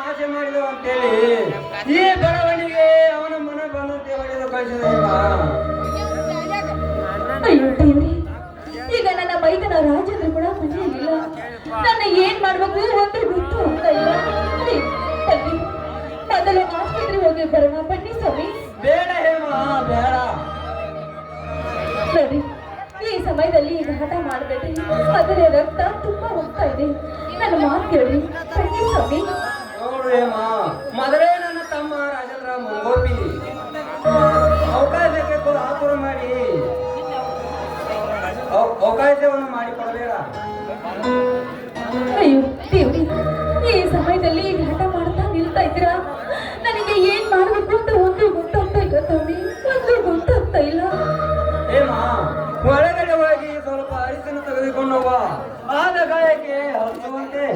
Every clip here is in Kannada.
ನಾಶ ಮಾಡಿದವು ಅಂತೇಳಿ ಈ ಬೆಳವಣಿಗೆ ಅವನ ಮನ ಬಂದಂತೆ ಹೊಡೆದು ಕಳಿಸಿದ. ಅಯ್ಯೋ ದೇವ್ರಿ, ಈಗ ನನ್ನ ಮೈದನ ರಾಜೇಂದ್ರ ಕೂಡ ಮನೆಯಲ್ಲಿಲ್ಲ. ನನ್ನ ಏನ್ ಮಾಡ್ಬೇಕು ಒಂದು ಗೊತ್ತು ಅಂತ ಇಲ್ಲ. ತಂಗಿ, ಮೊದಲು ಆಸ್ಪತ್ರೆ ಹೋಗಿ ಬರೋಣ ಬನ್ನಿ ಸ್ವಾಮಿ. ಬೇಡ ಹೇಮ, ಬೇಡ. ನೋಡಿ, ಈ ಸಮಯದಲ್ಲಿ ಈಗ ಹಠ ಮಾಡಬೇಡ್ರಿ. ಅದರ ರಕ್ತ ತುಂಬಾ ಹೋಗ್ತಾ ಇದೆ. ನನ್ನ ಮಾತು ಕೇಳಿ ಬನ್ನಿ ಸ್ವಾಮಿ. ನೋಡು ಹೇಮ, ಮೊದಲೇ ನನ್ನ ತಮ್ಮ ರಾಜೇಂದ್ರ ಮುಂಗೋಪಿ ಅವಕಾಶಕ್ಕೆ ಆತುರ ಮಾಡಿ ಅವಕಾಶವನ್ನು ಮಾಡಿಕೊಡಬೇಡ. ಅಯ್ಯೋ ದೇವ್ರಿ, ಈ ಸಮಯದಲ್ಲಿ ಈಗ ಹಠ ಮಾಡ್ತಾ ನಿಲ್ತಾ ಇದ್ದೀರಾ? ನನಗೆ ಏನ್ ಮಾಡ್ಬೇಕು ಅಂತ ಒಂದು ಗೊತ್ತಾಗ್ತಾ ಇಲ್ಲ ಸ್ವಾಮಿ, ಒಂದು ಗೊತ್ತಾಗ್ತಾ ಇಲ್ಲ. ಹೇಮ, ಒಳಗಡೆ ಹೋಗಿ ಸ್ವಲ್ಪ ಅರಿಶಿನ ತೆಗೆದುಕೊಂಡು ಹೋಗ. ಆದ ಗಾಯಕ್ಕೆ ಹಚ್ಚುವಂತೆ.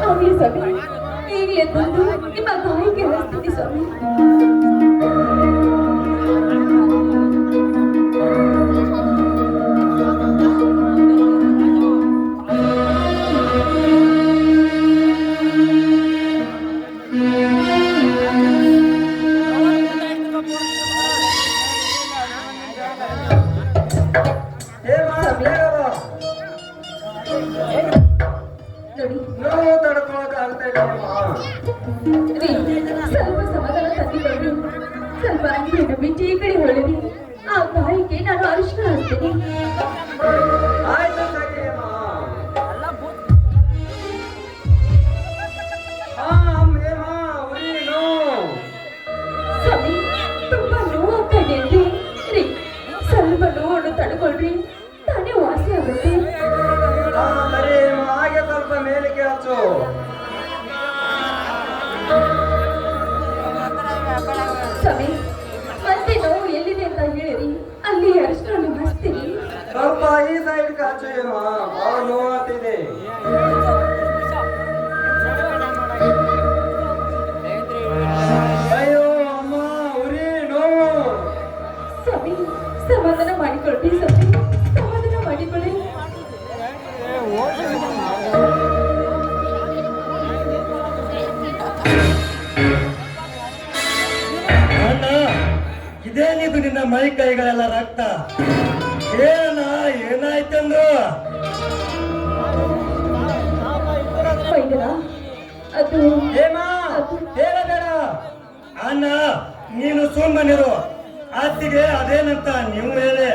ಆಗ್ಲಿ ಸ್ವಾಮಿ, ಈಗಲೇ ತಂದು ನಿಮ್ಮ ಗಾಯಕ್ಕೆ ಹಚ್ತೀನಿ ಸ್ವಾಮಿ. ನೋಡಿ, ನೋವು ತಡ್ಕೊಳಕ್ ಆಗ್ತಾ ಇಲ್ಲ. ಸ್ವಲ್ಪ ಸಮಾಧಾನ ತಂದಿಕೊಳ್ಳಿ. ಸ್ವಲ್ಪ ಅಂಗಡಿಯನ್ನು ಬಿಚ್ಚಿ ಈ ಕಡೆ ಹೊಳಿರಿ. ಆ ಗಾಯಕ್ಕೆ ನಾನು ಅರಿಶಿನ ಹಚ್ತೀನಿ. ಆಯ್ತು ಸರಿ ಹೇಮ. ಹೇಮ, ಉರಿ ನೋವು. ಸ್ವಾಮಿ, ತುಂಬಾ ನೋವಾಗ್ತಾ ಇದೆ ಅಂತೆ. ರೀ, ಸ್ವಲ್ಪ ನೋವನ್ನು ತಡ್ಕೊಳ್ರಿ, ತಾನೇ ವಾಸಿ ಆಗುತ್ತೆ. ಸರಿ ಹೇಮ, ಹಾಗೆ ಸ್ವಲ್ಪ ಮೇಲಕ್ಕೆ ಹಚ್ಚು. ಸ್ವಾಮಿ, ಮತ್ತೆ ನೋವು ಎಲ್ಲಿದೆ ಅಂತ ಹೇಳಿರಿ, ಅಲ್ಲಿ ಅರಿಶಿನ ಹಚ್ತೀನಿ. ಸ್ವಲ್ಪ ಈ ಸೈಡ್ ಹಚ್ಚು ಹೇಮ, ಬಹಳ ನೋವಾಗ್ತಿದೆ. ಅಯ್ಯೋ ಅಮ್ಮ, ಉರಿ ನೋವು. ಸ್ವಾಮಿ, ಸಮಾಧಾನ ಮಾಡಿಕೊಳ್ಳಿ ಸ್ವಾಮಿ, ಸಮಾಧಾನ ಮಾಡಿಕೊಳ್ಳಿ. ಅಣ್ಣ, ಇದೇನಿದು ನಿನ್ನ ಮೈ ಕೈಗಳೆಲ್ಲ ರಕ್ತ? ಏನ ಏನಾಯ್ತಂದು? ವೈದ್ಯರ, ಅದು ಹೇಮ, ಹೇಳಬೇಡ. ಅಣ್ಣ, ನೀನು ಸುಮ್ಮನಿರು. ಅತ್ತಿಗೆ ಅದೇನಂತ ನೀವು ಹೇಳಿ.